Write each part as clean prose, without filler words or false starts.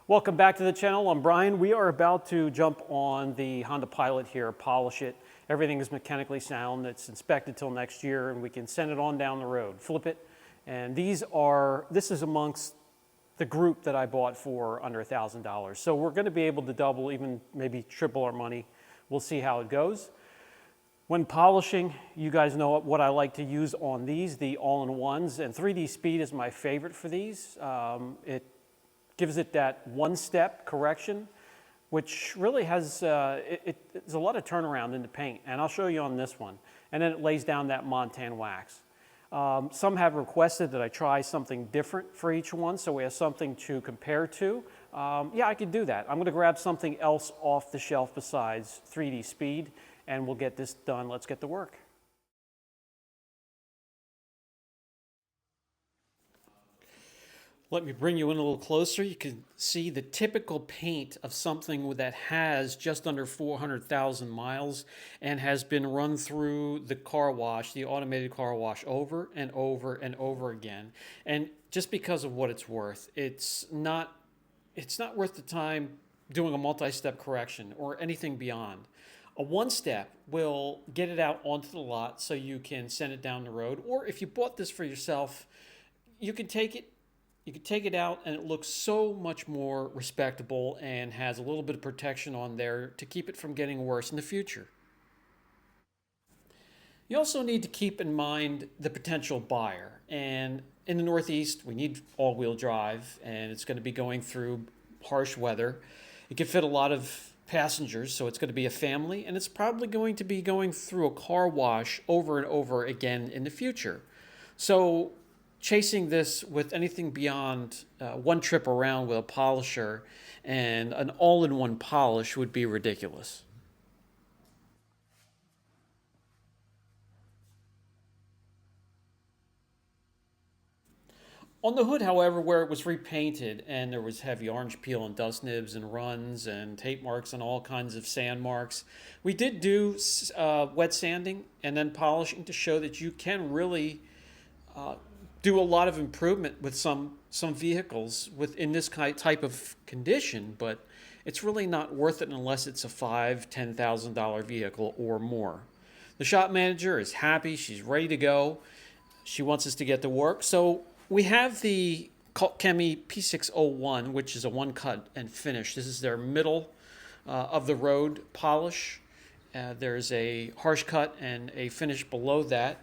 Welcome back to the channel. I'm Brian. We are about to jump on the Honda Pilot here, polish it. Everything is mechanically sound. It's inspected till next year and we can send it on down the road, flip it. And this is amongst the group that I bought for under $1,000. So we're going to be able to double, even maybe triple our money. We'll see how it goes. When polishing, you guys know what I like to use on these, the all-in-ones, and 3D Speed is my favorite for these. It gives it that one-step correction, which really has there's a lot of turnaround in the paint, and I'll show you on this one. And then it lays down that Montan wax. Some have requested that I try something different for each one, so we have something to compare to. Yeah, I could do that. I'm going to grab something else off the shelf besides 3D Speed, and we'll get this done. Let's get to work. Let me bring you in a little closer. You can see the typical paint of something that has just under 400,000 miles and has been run through the car wash, the automated car wash, over and over and over again. And just because of what it's worth, it's not worth the time doing a multi-step correction or anything beyond. A one-step will get it out onto the lot so you can send it down the road. Or if you bought this for yourself, you can take it out and it looks so much more respectable and has a little bit of protection on there to keep it from getting worse in the future. You also need to keep in mind the potential buyer. And in the Northeast, we need all-wheel drive, and it's going to be going through harsh weather. It can fit a lot of passengers, so it's going to be a family, and it's probably going to be going through a car wash over and over again in the future. So chasing this with anything beyond one trip around with a polisher and an all-in-one polish would be ridiculous. On the hood, however, where it was repainted and there was heavy orange peel and dust nibs and runs and tape marks and all kinds of sand marks, we did do wet sanding and then polishing to show that you can really do a lot of improvement with some vehicles in this type of condition, but it's really not worth it unless it's a $5,000–$10,000 vehicle or more. The shop manager is happy. She's ready to go. She wants us to get to work. So we have the Koch Chemie P601, which is a one cut and finish. This is their middle of the road polish. There's a harsh cut and a finish below that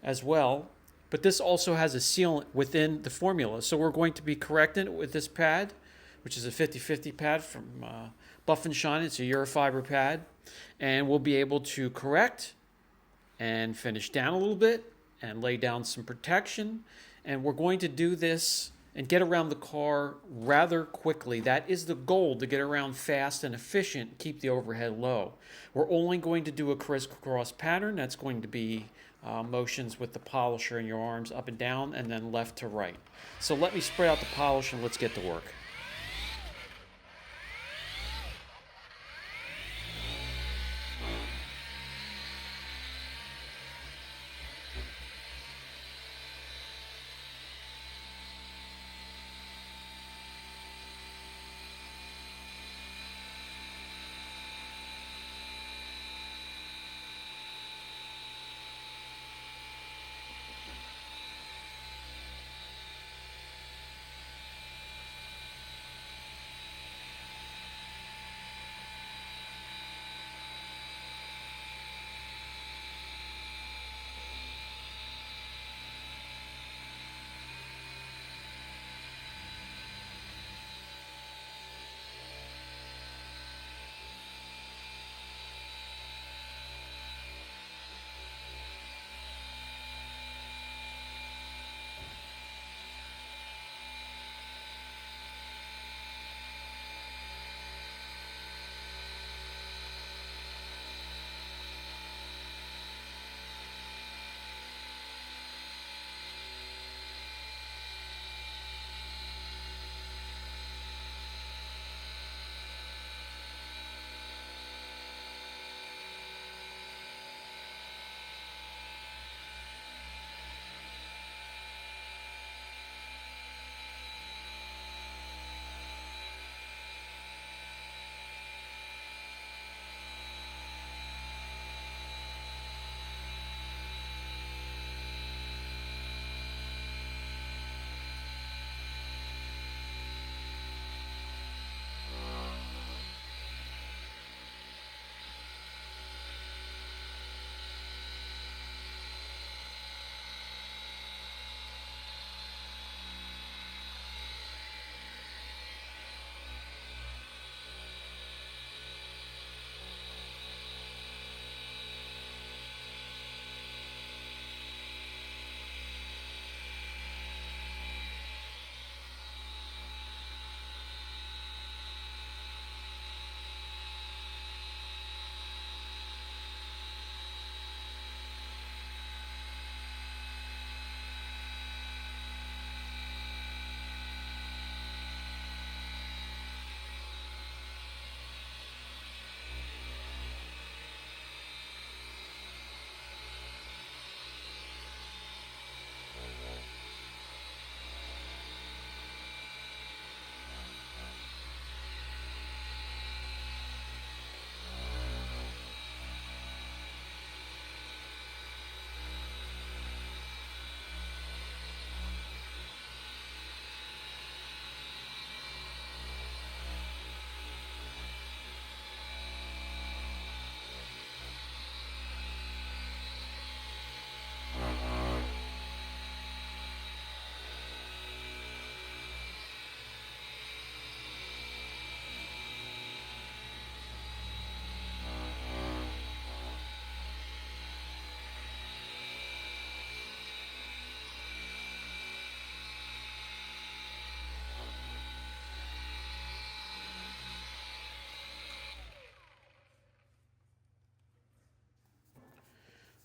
as well. But this also has a sealant within the formula. So we're going to be correcting it with this pad, which is a 50/50 pad from Buff & Shine. It's a Eurofiber pad. And we'll be able to correct and finish down a little bit and lay down some protection. And we're going to do this and get around the car rather quickly. That is the goal, to get around fast and efficient, keep the overhead low. We're only going to do a crisscross pattern. That's going to be motions with the polisher in your arms up and down and then left to right. So let me spread out the polish and let's get to work.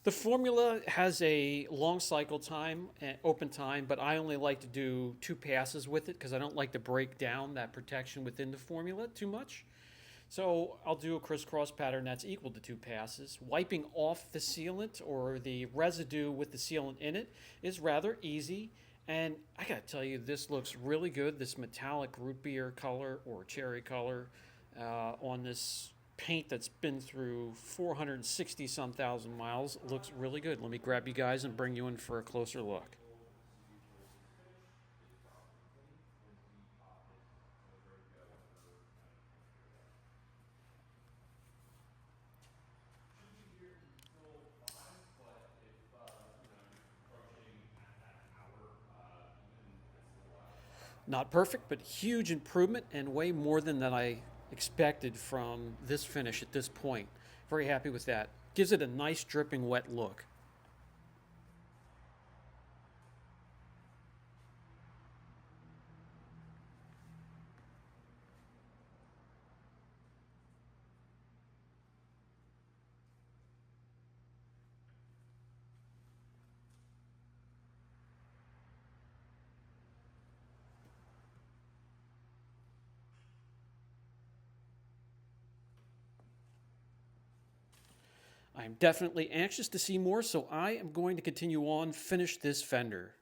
The formula has a long cycle time, open time, but I only like to do 2 passes with it because I don't like to break down that protection within the formula too much. So I'll do a crisscross pattern that's equal to 2 passes. Wiping off the sealant or the residue with the sealant in it is rather easy. And I gotta tell you, this looks really good. This metallic root beer color or cherry color on this paint that's been through 460 some thousand miles looks really good. Let me grab you guys and bring you in for a closer look. Not perfect, but huge improvement and way more than that I expected from this finish at this point. Very happy with that. Gives it a nice dripping wet look. I am definitely anxious to see more, so I am going to continue on, finish this fender.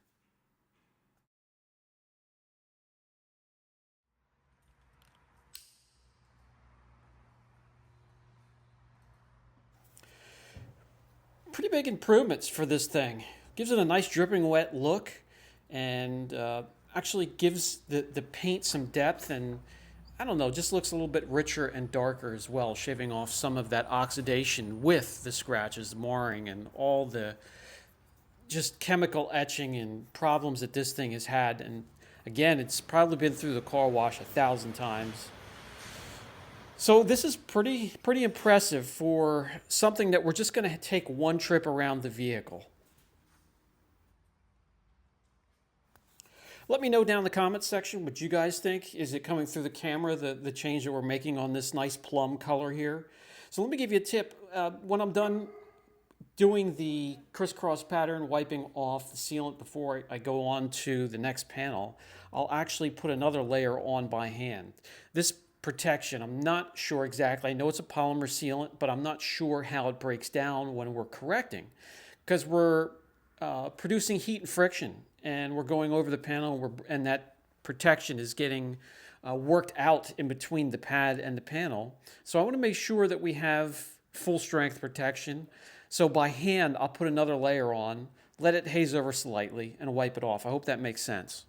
Pretty big improvements for this thing. Gives it a nice dripping wet look and actually gives the paint some depth and I don't know, just looks a little bit richer and darker as well, shaving off some of that oxidation with the scratches, marring, and all the just chemical etching and problems that this thing has had. And again, it's probably been through the car wash 1,000 times. So this is pretty impressive for something that we're just going to take one trip around the vehicle. Let me know down in the comments section what you guys think. Is it coming through the camera, the change that we're making on this nice plum color here? So let me give you a tip. When I'm done doing the crisscross pattern, wiping off the sealant before I go on to the next panel, I'll actually put another layer on by hand. This protection, I'm not sure exactly. I know it's a polymer sealant, but I'm not sure how it breaks down when we're correcting because we're producing heat and friction and we're going over the panel and that protection is getting worked out in between the pad and the panel. So I want to make sure that we have full strength protection. So by hand, I'll put another layer on, let it haze over slightly, and wipe it off. I hope that makes sense.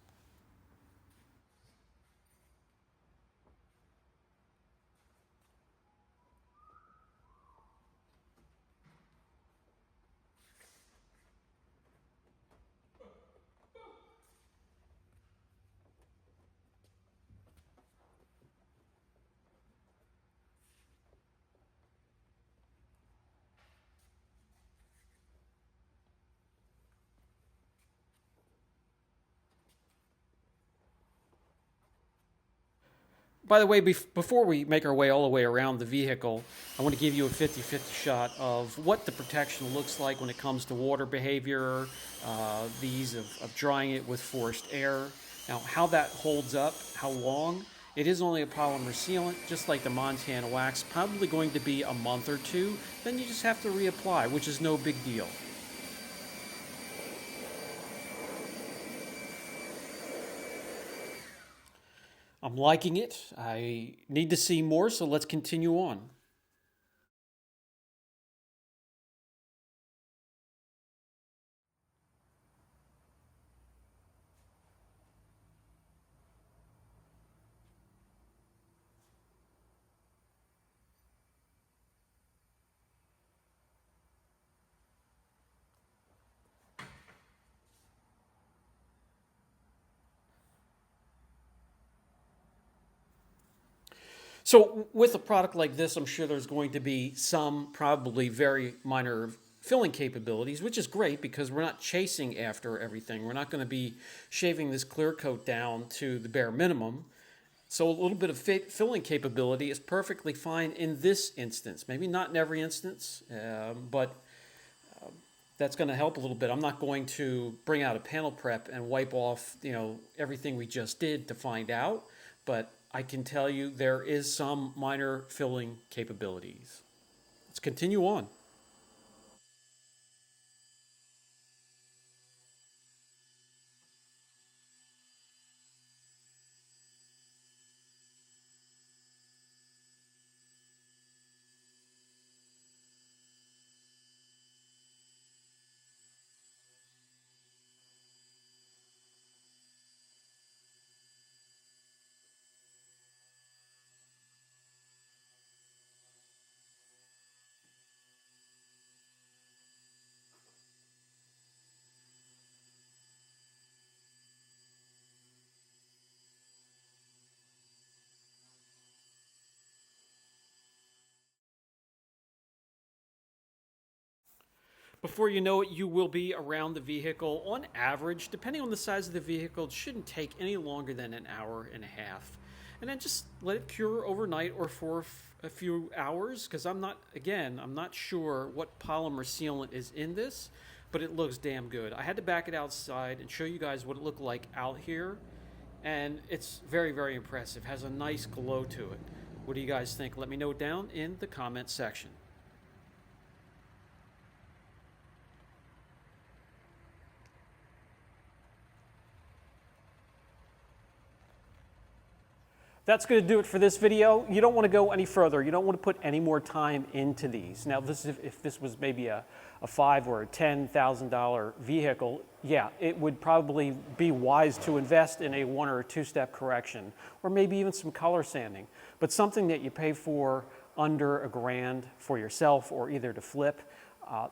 By the way, before we make our way all the way around the vehicle, I want to give you a 50-50 shot of what the protection looks like when it comes to water behavior, the ease of drying it with forced air. Now, how that holds up, how long. It is only a polymer sealant, just like the Montana wax, probably going to be a month or two. Then you just have to reapply, which is no big deal. I'm liking it. I need to see more, so let's continue on. So with a product like this, I'm sure there's going to be some probably very minor filling capabilities, which is great because we're not chasing after everything. We're not going to be shaving this clear coat down to the bare minimum. So a little bit of filling capability is perfectly fine in this instance. Maybe not in every instance, but that's going to help a little bit. I'm not going to bring out a panel prep and wipe off, everything we just did to find out, but I can tell you there is some minor filling capabilities. Let's continue on. Before you know it, you will be around the vehicle. On average, depending on the size of the vehicle, it shouldn't take any longer than an hour and a half. And then just let it cure overnight or for a few hours, because I'm not sure what polymer sealant is in this, but it looks damn good. I had to back it outside and show you guys what it looked like out here, and it's very, very impressive. It has a nice glow to it. What do you guys think? Let me know down in the comment section. That's going to do it for this video. You don't want to go any further. You don't want to put any more time into these. Now, if this was maybe a $5,000 or a $10,000 vehicle, yeah, it would probably be wise to invest in a 1 or 2 step correction, or maybe even some color sanding. But something that you pay for under $1,000 for yourself or either to flip,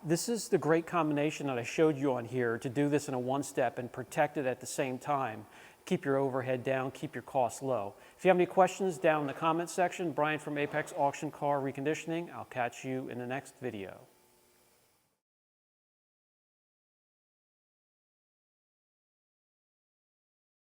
this is the great combination that I showed you on here to do this in a 1-step and protect it at the same time. Keep your overhead down, keep your costs low. If you have any questions, down in the comment section. Brian from Apex Auction Car Reconditioning. I'll catch you in the next video.